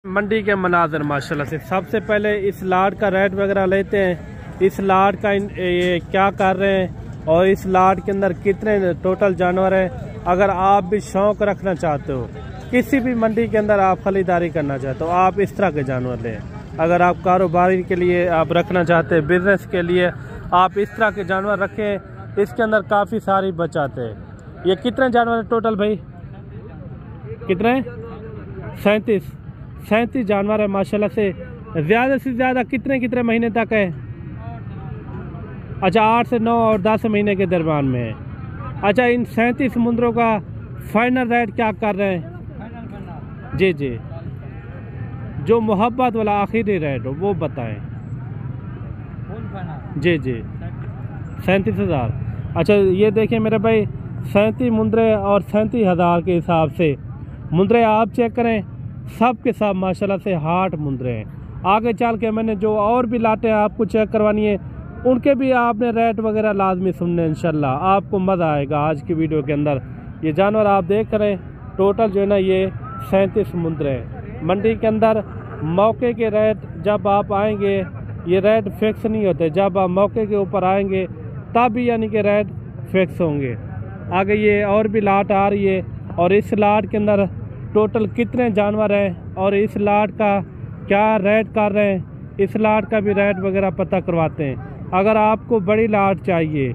मंडी के मनाजर माशाल्लाह से। सबसे पहले इस लाट का रेट वगैरह लेते हैं। इस लाट का ये क्या कर रहे हैं और इस लाट के अंदर कितने टोटल जानवर हैं। अगर आप भी शौक रखना चाहते हो, किसी भी मंडी के अंदर आप खरीदारी करना चाहते हो, आप इस तरह के जानवर लें। अगर आप कारोबारी के लिए आप रखना चाहते हैं, बिजनेस के लिए आप इस तरह के जानवर रखें। इसके अंदर काफ़ी सारी बचत है। ये कितने जानवर हैं टोटल भाई? कितने? 37 जानवर है माशाल्लाह से। ज़्यादा से ज़्यादा कितने महीने तक है? अच्छा, 8 से 9 और 10 महीने के दरम्यान में है। अच्छा, इन 37 मुंदरों का फाइनल रेट क्या कर रहे हैं? जी जी, जो मोहब्बत वाला आखिरी रेट हो वो बताएं। जी जी, 37,000। अच्छा, ये देखिए मेरे भाई, 37 मुंदरे और 37,000 के हिसाब से मुंदरे आप चेक करें। सब के सब माशाल्लाह से हाट मुंदरे हैं। आगे चल के मैंने जो और भी लाटे आपको चेक करवानी है, उनके भी आपने रेट वगैरह लाजमी सुनने, इंशाल्लाह आपको मज़ा आएगा आज की वीडियो के अंदर। ये जानवर आप देख रहे हैं, टोटल जो है ना ये 37 मुंदरे हैं। मंडी के अंदर मौके के रेट जब आप आएंगे, ये रेट फिक्स नहीं होते। जब आप मौके के ऊपर आएंगे तब यानी कि रेट फिक्स होंगे। आगे ये और भी लाट आ रही है और इस लाट के अंदर टोटल कितने जानवर हैं और इस लाट का क्या रेट कर रहे हैं, इस लाट का भी रेट वगैरह पता करवाते हैं। अगर आपको बड़ी लाट चाहिए,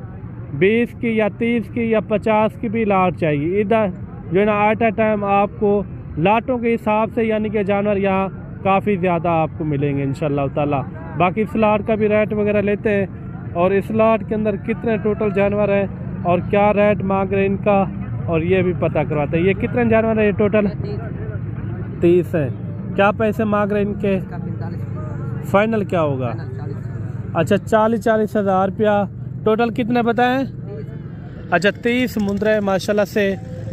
20 की या 30 की या 50 की भी लाट चाहिए, इधर जो है ना एट अ टाइम आपको लाटों के हिसाब से यानी कि जानवर यहाँ काफ़ी ज़्यादा आपको मिलेंगे इंशाल्लाह ताला। बाकी इस लाट का भी रेट वगैरह लेते हैं और इस लाट के अंदर कितने टोटल जानवर हैं और क्या रेट मांग रहे हैं इनका, और ये भी पता करवाते हैं। ये कितने जानवर है ये टोटल? 30 है। क्या पैसे मांग रहे हैं इनके? फाइनल क्या होगा? अच्छा, 40 हज़ार रुपया। टोटल कितने बताएं? अच्छा, 30 मुंदरे माशाल्लाह से।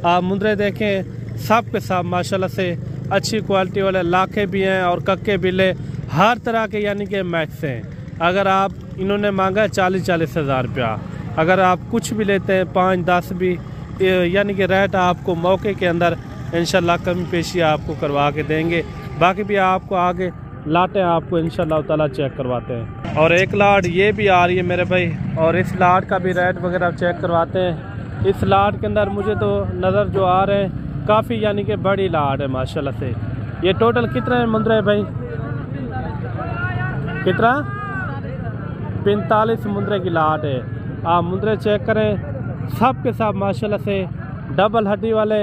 आप मुंदरे देखें, सब के सब माशाल्लाह से अच्छी क्वालिटी वाले लाखे भी हैं और कक्के बिल्ले हर तरह के यानी कि मैक्स हैं। अगर आप इन्होंने मांगा 40 हज़ार रुपया, अगर आप कुछ भी लेते हैं 5-10 भी यानी कि रेट आपको मौके के अंदर इंशाल्लाह कमी पेशी आपको करवा के देंगे। बाकी भी आपको आगे लाटें आपको इंशाल्लाह ताला चेक करवाते हैं। और एक लाट ये भी आ रही है मेरे भाई, और इस लाट का भी रेट वगैरह चेक करवाते हैं। इस लाट के अंदर मुझे तो नज़र जो आ रहे हैं काफ़ी यानी कि बड़ी लाट है माशाल्लाह से। ये टोटल कितने मुंदरे है भाई? कितना? 45 मुंदरे की लाट है। आप मुंदरे चेक करें, सब के सब माशाल्लाह से डबल हड्डी वाले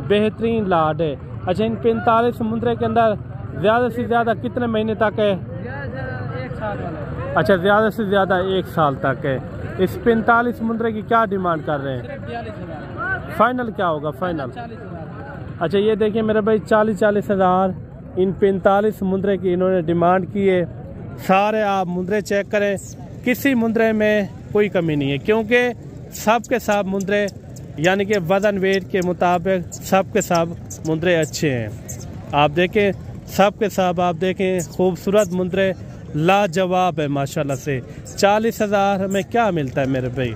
बेहतरीन लाट है। अच्छा, इन 45 मुंदरे के अंदर ज़्यादा से ज़्यादा कितने महीने तक है? 1 साल वाला। अच्छा, ज़्यादा से ज़्यादा 1 साल तक है। इस 45 मुंदरे की क्या डिमांड कर रहे हैं? 42,000। फाइनल क्या होगा? फाइनल 40,000। अच्छा, ये देखिए मेरे भाई, 40 हज़ार इन 45 मुंदरे की इन्होंने डिमांड की है। सारे आप मुंदरे चेक करें, किसी मुंदरे में कोई कमी नहीं है, क्योंकि सब के सब मुंदरे यानी कि वज़न वेट के मुताबिक सब के सब मुंदरे अच्छे हैं। आप देखें, सब के सब आप देखें खूबसूरत मुंदरे लाजवाब है माशाल्लाह से। 40 हज़ार में क्या मिलता है मेरे भाई?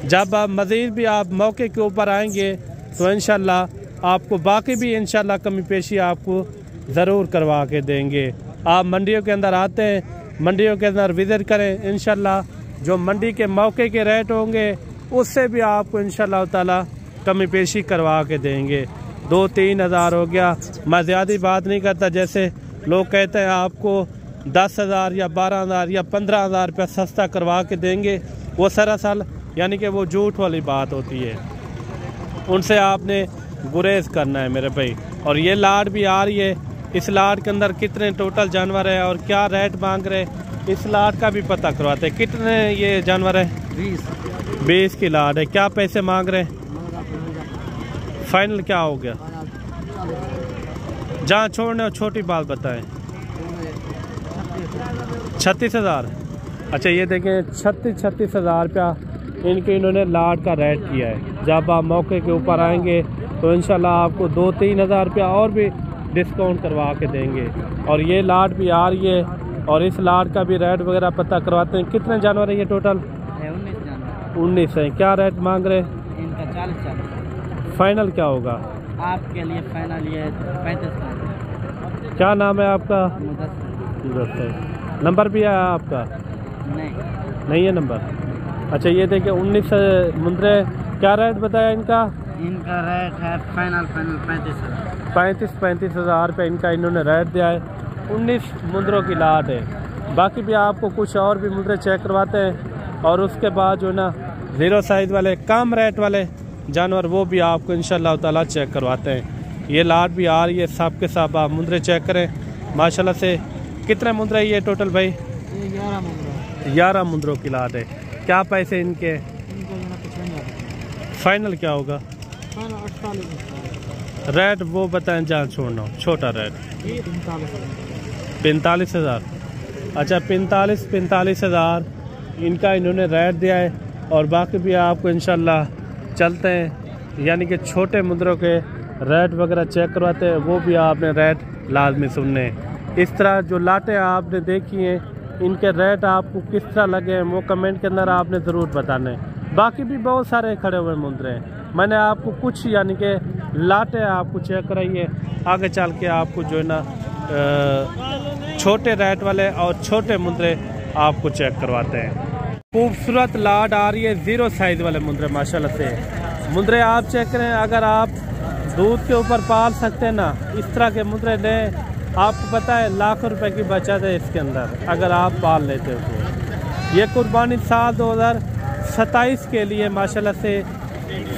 जब आप मज़ीद भी आप मौके के ऊपर आएंगे तो इंशाल्लाह आपको बाकी भी इंशाल्लाह कमी पेशी आपको ज़रूर करवा के देंगे। आप मंडियों के अंदर आते हैं, मंडियों के अंदर विज़िट करें, इंशाल्लाह जो मंडी के मौके के रेट होंगे उससे भी आपको इंशाल्लाह ताला कमी पेशी करवा के देंगे। 2-3 हज़ार हो गया, मैं ज़्यादा बात नहीं करता। जैसे लोग कहते हैं आपको 10 हज़ार या 12 हज़ार या 15 हज़ार रुपया सस्ता करवा के देंगे, वो सरासल यानी कि वो झूठ वाली बात होती है। उनसे आपने गुरेज करना है मेरे भाई। और ये लाट भी आ रही है। इस लाट के अंदर कितने टोटल जानवर है और क्या रेट मांग रहे हैं, इस लाट का भी पता करवाते हैं। कितने ये जानवर है? 20 की लाट है। क्या पैसे मांग रहे हैं? फाइनल क्या हो गया? जहाँ छोड़ने और छोटी बात बताएं। 36 हज़ार। अच्छा, ये देखें 36 हज़ार रुपया इनके इन्होंने लाट का रेट किया है। जब आप मौके के ऊपर आएंगे तो इंशाल्लाह आपको 2-3 हज़ार रुपया और भी डिस्काउंट करवा के देंगे। और ये लाट भी आ रही है और इस लाट का भी रेट वगैरह पता करवाते हैं। कितने जानवर है ये टोटल? 19 जानवर। 19 है। क्या रेट मांग रहे हैं? इनका 40। फाइनल क्या होगा? आपके लिए फाइनल ये 35। क्या नाम है आपका? मुदस्सिर। नंबर भी है आपका? नहीं। नहीं है नंबर। अच्छा ये देखिए 19 मुंद्रे, क्या रेट बताया इनका? इनका रेट है फाइनल 35 हज़ार रुपये इनका इन्होंने रेट दिया है। 19 मुंद्रों की लाट है। बाकी भी आपको कुछ और भी मुंद्रे चेक करवाते हैं और उसके बाद जो है ना ज़ीरो साइज़ वाले कम रेट वाले जानवर वो भी आपको इंशाल्लाह ताला चेक करवाते हैं। ये लाट भी आ रही है, सब के सब आप मुंद्रे चेक करें माशाल्लाह से। कितने मुंद्रे ये टोटल भाई? ये 11 मुंद्रा। 11 मुंद्रों की लाट है। क्या पैसे इनके? फाइनल क्या होगा? रेट वो बताएं जहाँ छोड़ना हो, छोटा रेट 45 हज़ार। अच्छा 45 हज़ार इनका इन्होंने रेट दिया है। और बाकी भी आपको इंशाल्लाह चलते हैं यानी कि छोटे मुंद्रों के रेट वगैरह चेक करवाते हैं, वो भी आपने रेट लाजमी सुनने हैं। इस तरह जो लाटें आपने देखी हैं इनके रेट आपको किस तरह लगे हैं वो कमेंट के अंदर आपने ज़रूर बताने। बाकी भी बहुत सारे खड़े हुए मुंद्रे हैं, मैंने आपको कुछ यानी कि लाटें आपको चेक कराई है। आगे चल के आपको जो है ना छोटे रेट वाले और छोटे मुंद्रे आपको चेक करवाते हैं। खूबसूरत लाट आ रही है ज़ीरो साइज़ वाले मुंद्रे माशाल्लाह से। मुंद्रे आप चेक करें, अगर आप दूध के ऊपर पाल सकते हैं ना इस तरह के मुंद्रे लें, आपको पता है लाखों रुपए की बचत है इसके अंदर अगर आप पाल लेते हो तो। ये कुर्बानी साल 2027 के लिए माशाल्लाह से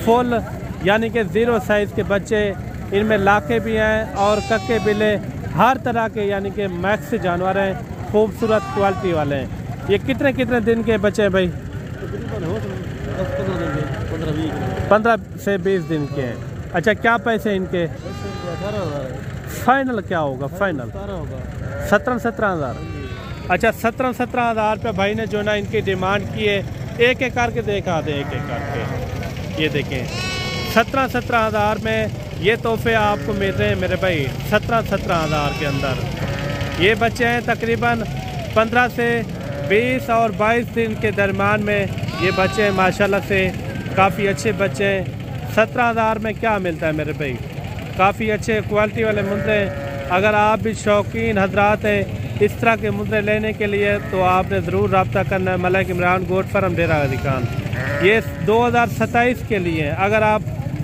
फुल यानी कि ज़ीरो साइज़ के बच्चे, इनमें लाखे भी हैं और कक्के बिले हर तरह के यानी कि मैक्स जानवर हैं, खूबसूरत क्वालिटी वाले हैं। ये कितने कितने दिन के बच्चे हैं भाई? 15 से 20 दिन के हैं। अच्छा क्या पैसे इनके? फाइनल क्या होगा? फाइनल 17 हज़ार। अच्छा 17 हज़ार रुपये भाई ने जो ना इनकी डिमांड की है। एक एक करके देखा दे, एक एक करके। ये देखें 17 हज़ार में ये तोहफे आपको मिल रहे हैं मेरे भाई 17 हज़ार के अंदर। ये बच्चे हैं तकरीबन 15 से 20 और 22 दिन के दरमियान में ये बच्चे हैं माशाल्लाह से, काफ़ी अच्छे बच्चे हैं। 17 हज़ार में क्या मिलता है मेरे भाई? काफ़ी अच्छे क्वालिटी वाले मुंद्रे हैं। अगर आप भी शौकीन हजरात हैं इस तरह के मुंद्रे लेने के लिए तो आपने ज़रूर रब्ता करना है मलिक इमरान गोट फार्म डेरा गाजी खान। ये 2027 के लिए है। अगर आप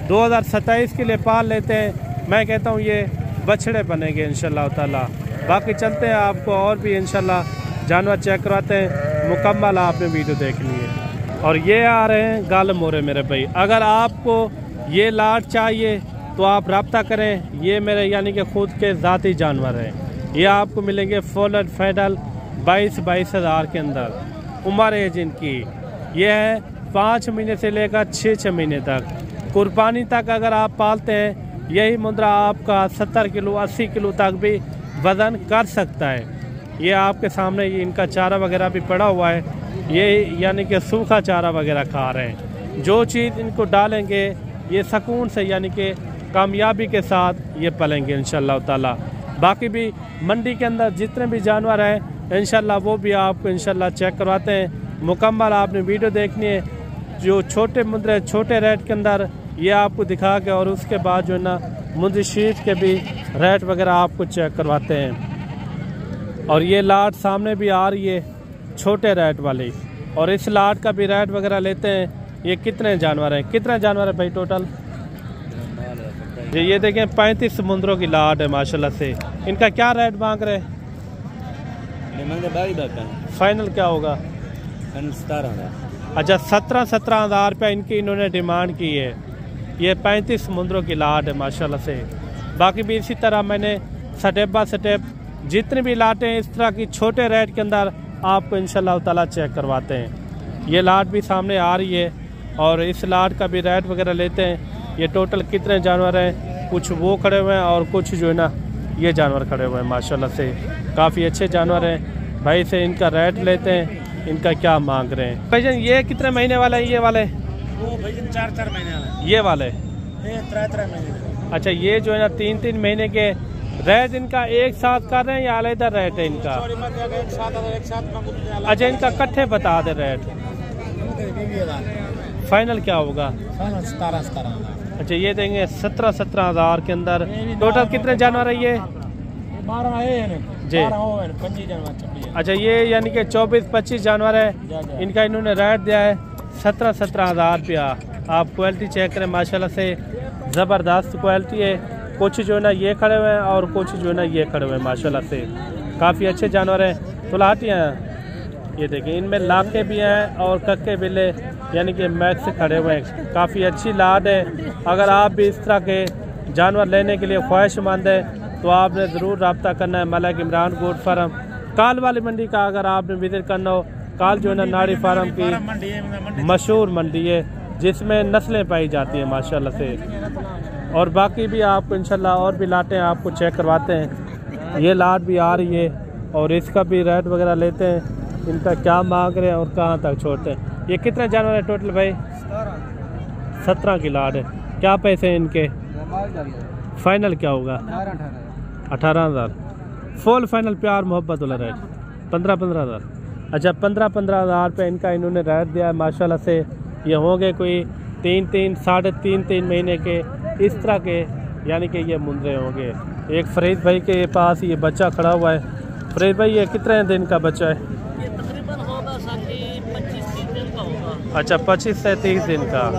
2027 के लिए पाल लेते हैं मैं कहता हूँ ये बछड़े बनेंगे इंशाल्लाह ताला। बाकी चलते हैं आपको और भी इंशाल्लाह जानवर चेक करवाते हैं, मुकम्मल आपने वीडियो देखनी है। और ये आ रहे हैं गाल मोरे मेरे भाई। अगर आपको ये लाट चाहिए तो आप रब्ता करें। ये मेरे यानी कि खुद के ज़ाती जानवर हैं। ये आपको मिलेंगे फुल एंड फाइनल 22 हज़ार के अंदर। उम्र एज इनकी ये है 5 महीने से लेकर 6 महीने तक। कुर्बानी तक अगर आप पालते हैं यही मुंद्रा आपका 70 किलो 80 किलो तक भी वज़न कर सकता है। ये आपके सामने इनका चारा वगैरह भी पड़ा हुआ है, ये यानी कि सूखा चारा वगैरह खा रहे हैं। जो चीज़ इनको डालेंगे ये सुकून से यानी कि कामयाबी के साथ ये पलेंगे इंशाल्लाह ताला। बाकी भी मंडी के अंदर जितने भी जानवर हैं इंशाल्लाह वो भी आपको इंशाल्लाह चेक करवाते हैं। मुकम्मल आपने वीडियो देखनी है। जो छोटे मुंद्रे छोटे रेट के अंदर ये आपको दिखा के और उसके बाद जो है ना मुंद्री शीट के भी रेट वगैरह आपको चेक करवाते हैं। और ये लाट सामने भी आ रही है छोटे रेट वाली, और इस लाट का भी रेट वगैरह लेते हैं। ये कितने जानवर हैं? कितने जानवर है भाई टोटल? ये देखें 35 मुंद्रों की लाट है माशाल्लाह से। इनका क्या रेट मांग रहे हैं? फाइनल क्या होगा? 17,000। अच्छा 17 हज़ार रुपये इनकी इन्होंने डिमांड की है। ये 35 मुंद्रों की लाट है माशाल्लाह से। बाकी भी इसी तरह मैंने स्टेप बाय स्टेप जितनी भी लाटें इस तरह की छोटे रेट के अंदर आपको इंशाल्लाह ताला चेक करवाते हैं। ये लाट भी सामने आ रही है और इस लाट का भी रेट वगैरह लेते हैं। ये टोटल कितने जानवर हैं? कुछ वो खड़े हुए हैं और कुछ जो है ना ये जानवर खड़े हुए हैं माशाल्लाह से। काफ़ी अच्छे जानवर हैं। भाई से इनका रेट लेते हैं, इनका क्या मांग रहे हैं। भाईजान ये कितने महीने वाला है? ये वाले वो भाईजान 4 महीने वाला। ये वाले ये 3 महीने। अच्छा ये जो है ना 3 महीने के रेट इनका एक साथ कर रहे हैं या अलग रेट है इनका? अच्छा इनका कट्ठे बता दे रेट। फाइनल क्या होगा? 17 अच्छा ये देंगे 17 हज़ार के अंदर। टोटल कितने जानवर है ये? जी। अच्छा ये यानी कि 24-25 जानवर है, इनका इन्होंने रेट दिया है 17,000 रुपया। आप क्वालिटी चेक करें, माशाल्लाह से ज़बरदस्त क्वालिटी है। कुछ जो है ना ये खड़े हुए हैं और कुछ जो है ना ये खड़े हुए हैं, माशाल्लाह से काफ़ी अच्छे जानवर हैं। तुलाटियाँ हैं, ये देखें, इनमें लाके भी हैं और कक्के बिल्ले यानी कि मैक्स खड़े हुए हैं। काफ़ी अच्छी लाड है। अगर आप भी इस तरह के जानवर लेने के लिए ख्वाहिशमंद है तो आपने ज़रूर रब्ता करना है मलिक इमरान गोट फार्म काल वाली मंडी का। अगर आपने विजिट करना हो, काल जो है ना नाड़ी फार्म की मशहूर मंडी है जिसमें नस्लें पाई जाती हैं माशाल्लाह से। और बाकी भी आपको इंशाल्लाह और भी लाटें आपको चेक करवाते हैं। ये लाट भी आ रही है और इसका भी रेट वगैरह लेते हैं, इनका क्या मांग रहे हैं और कहाँ तक छोड़ते हैं। ये कितने जानवर है टोटल भाई? 17 की लाट है। क्या पैसे हैं इनके? फाइनल क्या होगा? 18,000 फुल फाइनल, प्यार मोहब्बत वाला रेट 15,000। अच्छा 15,000 रुपये इनका इन्होंने रेट दिया है माशाल्लाह से। ये होंगे कोई 3 साढ़े 3 महीने के इस तरह के, यानी कि ये मुंदरे होंगे। एक फरीद भाई के पास ये बच्चा खड़ा हुआ है। फरीद भाई ये कितने दिन का बच्चा है? ये तकरीबन होगा 25-30 दिन का होगा। अच्छा 25 से 30 दिन का।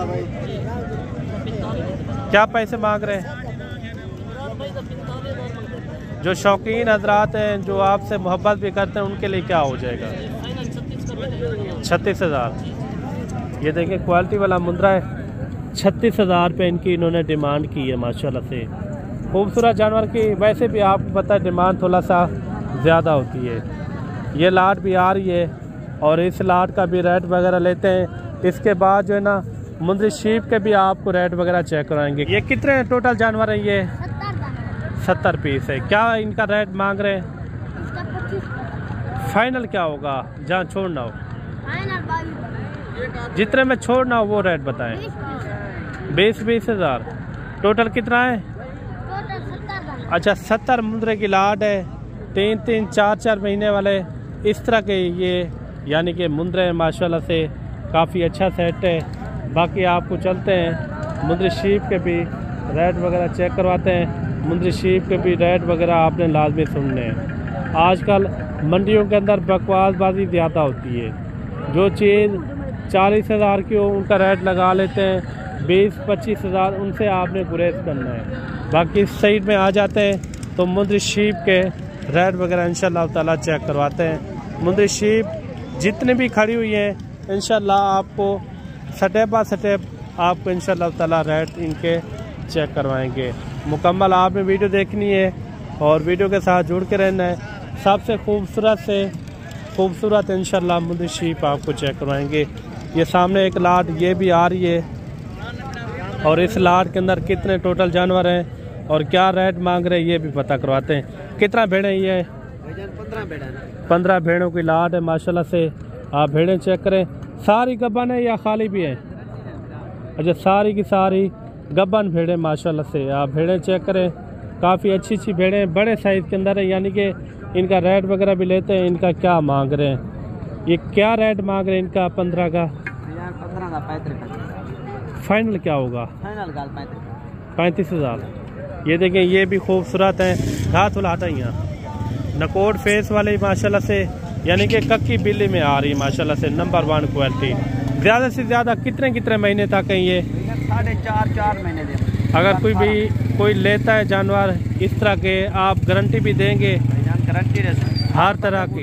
क्या पैसे मांग रहे हैं? जो शौकीन हजरात हैं, जो आपसे मोहब्बत भी करते हैं, उनके लिए क्या हो जाएगा? 36,000। ये देखिए क्वालिटी वाला मुंद्रा है, 36,000 रुपये इनकी इन्होंने डिमांड की है माशाल्लाह से। खूबसूरत जानवर की वैसे भी आपको पता है डिमांड थोड़ा सा ज़्यादा होती है। ये लाट भी आ रही है और इस लाट का भी रेट वगैरह लेते हैं। इसके बाद जो है ना मुंद्री शीप के भी आपको रेट वगैरह चेक कराएंगे। ये कितने टोटल जानवर हैं? ये 70 पीस है। क्या इनका रेट मांग रहे हैं? फाइनल क्या होगा जहाँ छोड़ना हो? जितने में छोड़ना हो वो रेट बताएं। 20 हज़ार। टोटल कितना है? अच्छा 70 मुंद्रे की लाट है। 3 4 महीने वाले इस तरह के ये यानी कि मुंद्रे हैं माशाल्लाह से। काफ़ी अच्छा सेट है। बाकी आपको चलते हैं मुंद्री शीप के भी रेट वगैरह चेक करवाते हैं। मुंद्री शीप के भी रेट वगैरह आपने लाजमी सुनने हैं। आजकल मंडियों के अंदर बकवासबाजी ज़्यादा होती है। जो चीज़ 40,000 की हो उनका रेट लगा लेते हैं 20-25 हज़ार, उनसे आपने गुरेज करना है। बाकी इस साइड में आ जाते हैं तो मुंद्री शीप के रेट वगैरह इंशाल्लाह ताला चेक करवाते हैं। मुंद्री शीप जितने भी खड़ी हुई हैं इंशाल्लाह आपको स्टेप बाय स्टेप आपको इंशाल्लाह ताला रेट इनके चेक करवाएंगे। मुकम्मल आपने वीडियो देखनी है और वीडियो के साथ जुड़ के रहना है। सबसे खूबसूरत से खूबसूरत इंशाल्लाह मुंद्री शीप आपको चेक करवाएंगे। ये सामने एक लाट ये भी आ रही है और इस लाट के अंदर कितने टोटल जानवर हैं और क्या रेट मांग रहे हैं ये भी पता करवाते हैं। कितना भेड़ें ये? 15 भेड़ों की लाट है माशाल्लाह से। आप भेड़ें चेक करें, सारी गब्बन है या खाली भी है? अच्छा सारी की सारी गब्बन भेड़ें माशाल्लाह से। आप भेड़ें चेक करें, काफ़ी अच्छी भेड़ें बड़े साइज़ के अंदर है, यानी कि इनका रेट वगैरह भी लेते हैं। इनका क्या मांग रहे हैं? ये क्या रेट मांग रहे हैं इनका? 15 का। 35 फाइनल क्या होगा? 35,000। ये देखें ये भी खूबसूरत है। हाथ उलाटा नकोट फेस वाले माशाल्लाह से, यानी कि कक्की बिल्ली में आ रही है माशाल्लाह से। Number 1 quality. ज़्यादा से ज़्यादा कितने महीने तक है ये? 4.5 महीने दे। अगर कोई लेता है जानवर इस तरह के, आप गारंटी भी देंगे? गारंटी हर तरह की।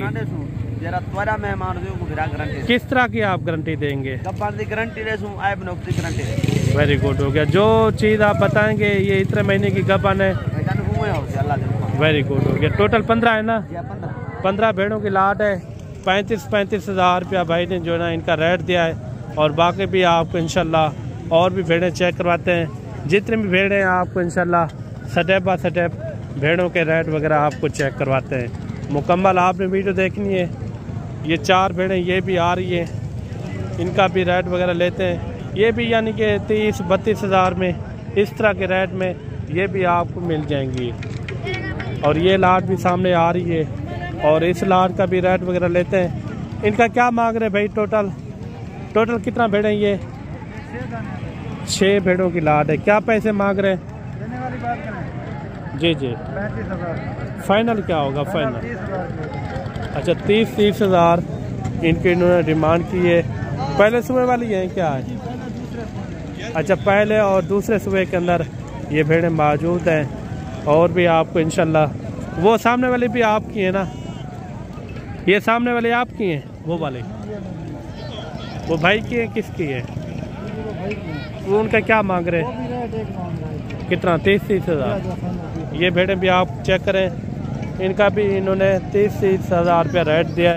जरा त्वरा मेहमान गारंटी। किस तरह की आप गारंटी देंगे? Guarantee guarantee. वेरी गुड हो गया। जो चीज़ आप बताएंगे ये इतने महीने की गबन है। वेरी गुड हो गया। टोटल 15 है ना? 15 भेड़ों की लाट है। 35 हज़ार रुपया भाई ने जो है ना इनका रेट दिया है। और बाकी भी आपको इंशाल्लाह और भी भेड़ें चेक करवाते हैं। जितने भी भेड़ें आपको इंशाल्लाह स्टेप बाय स्टेप भेड़ों के रेट वगैरह आपको चेक करवाते हैं। मुकम्मल आपने वीडियो देखनी है। ये 4 भेड़ें ये भी आ रही है, इनका भी रेट वगैरह लेते हैं। ये भी यानी कि 30-32 हज़ार में इस तरह के रेट में ये भी आपको मिल जाएंगी। और ये लाट भी सामने आ रही है और इस लाट का भी रेट वगैरह लेते हैं। इनका क्या मांग रहे भाई? टोटल कितना भेड़ें? ये 6 भेड़ों की लाट है। क्या पैसे मांग रहे हैं? जी जी। 35,000। फाइनल क्या होगा फाइनल? 30,000। अच्छा 30,000 इनके इन्होंने डिमांड की है। पहले सुबह वाली है क्या है? अच्छा पहले और दूसरे सुबह के अंदर ये भेड़ें मौजूद हैं। और भी आपको इंशाल्लाह वो सामने वाली भी आपकी है ना? ये सामने वाली आपकी हैं? वो वाले वो भाई की है किसकी है? वो उनका क्या मांग रहे हैं? कितना? 30,000। ये भेड़ें भी आप चेक करें, इनका भी इन्होंने 30,000 रुपया रेट दिया है।